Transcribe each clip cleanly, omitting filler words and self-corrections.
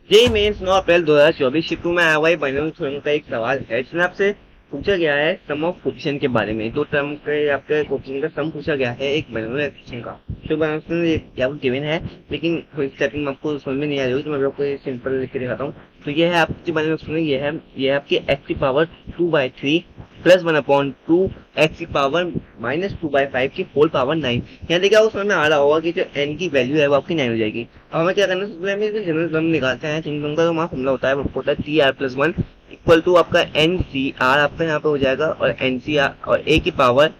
JEE mains 9 अप्रैल 2024 shift में आया हुआ है बनरल थ्योरम का एक सवाल है जिसमें आपसे पूछा गया है सम ऑफ कोफिशिएंट के बारे में। दो टर्म के आपके कोफिशिएंट का सम पूछा गया है एक बनरल एक्सप्रेशन का। तो बनरल आपको गिवन है, लेकिन थोड़ी स्टेपिंग आपको समझ में नहीं आ रही होगी, तो मैं आपको सिंपल लिख के दिखाता हूँ। तो ये है आपकी बनरल एक्सप्रेशन, ये है आपकी एक्स की पावर 2/3 प्लस 1/2 एक्स की पावर -2/5 की होल पावर 9। यहाँ देखिए आपको समझ में आ रहा होगा कि जो एन की वैल्यू है वो आपकी 9 हो जाएगी। अब हमें क्या करना है, सबसे पहले हम जनरल टर्म निकालते हैं। जनरल टर्म का जो फॉर्मूला होता है वो होता है TR+1 इक्वल टू आपका NCR आपका यहाँ पे हो जाएगा, और NCR और A की पावर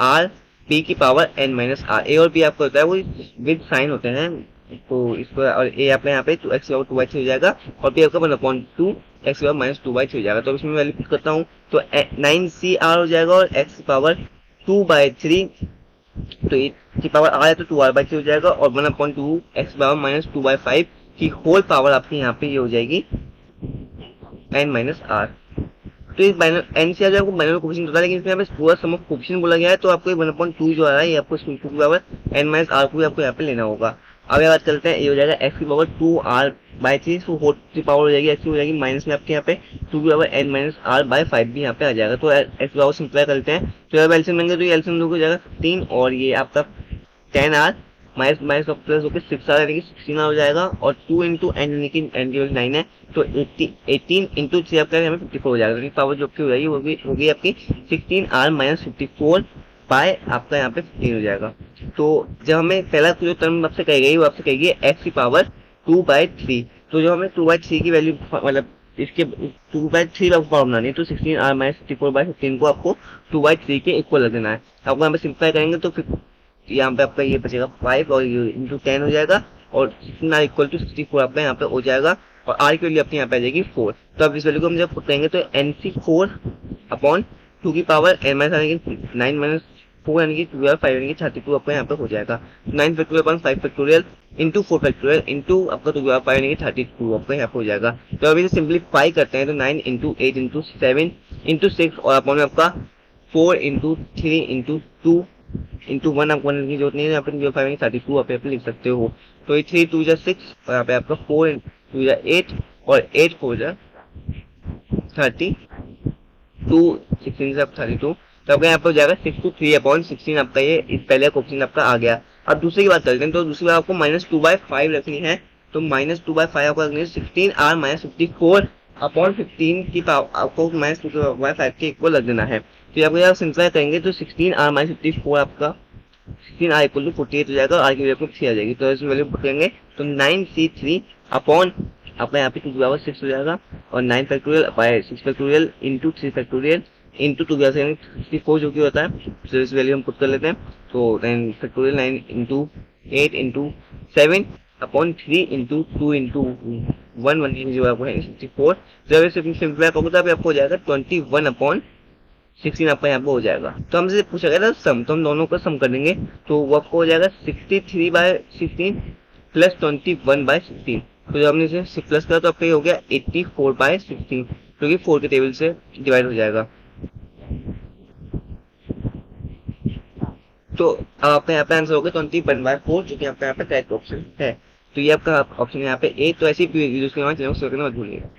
R B की पावर N-R। A और B आपका होता है वो विद साइन होते हैं, तो इसको और A आपका यहाँ पे 2x/2/3 हो जाएगा, और B आपका 1/2 x/-2/3 हो जाएगा। तो इसमें वैल्यू पुट करता हूँ तो 9CR हो जाएगा, और x की पावर 2/3, तो की पावर आ है तो 2r/3 हो जाएगा, और 1/2 x/-2/5 की होल पावर आपकी यहाँ पे ये हो जाएगी N-R। तो इस एनसीआर जो आपको बाइनरी कोफिशिएंट होता है, लेकिन इसमें यहाँ पे पूरा सम ऑफ कोफिशिएंट बोला गया है, तो आपको 1/2 जो आ रहा है ये आपको टू की पावर N-R को भी आपको यहाँ पे लेना होगा। अब बात करते हैं, ये हो जाएगा x की पावर 2r/3, तो होल की पावर हो जाएगी x की हो जाएगी माइनस में आपके यहाँ पे 2 की पावर N-R/5 भी यहाँ पे आ जाएगा। तो x की पावर सिंप्लाई करते हैं, तो यहाँ एल्सियम लेंगे तो ये एल्सियम हो जाएगा 15, और ये आपका 10r माइनस माइनस प्लस होकर 6r यानी कि 16r हो जाएगा, और 2 इंटू एन यानी कि एन की 9 है, तो 18 इंटू 3 आपका हमें 54 हो जाएगा। पावर जो आपकी हो जाएगी वो भी होगी आपकी 16r-54 बाय आपका यहाँ पे 15 हो जाएगा। तो जब हमें पहला जो टर्म आपसे कही गई वो आपसे कही गई एक्स की पावर 2/3, तो जो हमें 2/3 की वैल्यू मतलब इसके 2/3 आपको पावर बनानी है, तो 16r-54/15 को आपको 2/3 के इक्वल लग देना है। आपको यहाँ पे सिंप्लाई करेंगे तो फिर यहाँ पे आपका ये बचेगा 5 और ये इंटू 10 हो जाएगा, और इक्वल टू 64 आपका यहाँ पे हो जाएगा, और आर की वैल्यू अपनी यहाँ पे आ जाएगी 4। तो अब इस वैल्यू को हम जब पुट करेंगे तो NC4/2 की पावर N माइनस यानी कि 9-4 यानी कि 12/5 यानी कि 32 आपका यहाँ पे हो जाएगा। 9 factorial upon 5 factorial into 4 factorial into आपका 12/5 यानी कि 32 आपका यहाँ पे हो जाएगा। तो अभी इसे सिंप्लीफाई करते हैं तो 9 इंटू 8 इंटू 7 इंटू 6 और अपॉन में आपका 4 इंटू 3 इंटू 2 इंटू 1 आपको करने की जरूरत नहीं है, यहाँ पे 5 आप यहाँ पे लिख सकते हो। तो ये 3 2 जा 6 और यहाँ पे आपका 4 2 जा 8 और 8 4 जा 32 16 से आप 32, तो आपका यहाँ पे हो जाएगा 63/16 आपका ये इस पहले क्वेश्चन आपका आ गया। अब दूसरी की बात करते हैं, तो दूसरी बात आपको -2/5 रखनी है, तो -2/5 आपको रखनी है 16r-54/15 की पावर आपको -2/5 के इक्वल रख देना है। तो आपको यहाँ सिंप्लाई करेंगे तो 16r-54 आपका 16r इक्वल टू 48 हो जाएगा, और आर की वैल्यू आपको 3 आ जाएगी। तो इसमें वैल्यू पकड़ेंगे तो 9C3 अपॉन आपका यहाँ पे 2/6 हो जाएगा, और 9 factorial by 6 factorial into 3 factorial into 2/64 जो कि होता है। तो इस वैल्यू हम पुट कर लेते हैं, तो 9 factorial 9 into 8 into 7 upon 3 into 2 into 1 जो आपको है 64। जब इसे सिंप्लाई करोगे तो आपको हो जाएगा 21/16 आपका यहाँ पे हो जाएगा। तो हमसे पूछा गया था सम, तो हम दोनों का सम कर देंगे, तो वो आपको हो जाएगा 63/16 प्लस 21/16। तो जब हमने इसे प्लस करा तो आपका ये हो गया 84/16, जो कि 4 के टेबल से डिवाइड हो जाएगा। तो अब आपका यहाँ पे आंसर होगा 21/4, जो कि आपका यहाँ पे करेक्ट ऑप्शन है। तो ये आपका ऑप्शन यहाँ पे ए। तो ऐसी वीडियोस के हमारे चैनल को सब्सक्राइब करना मत भूलिएगा।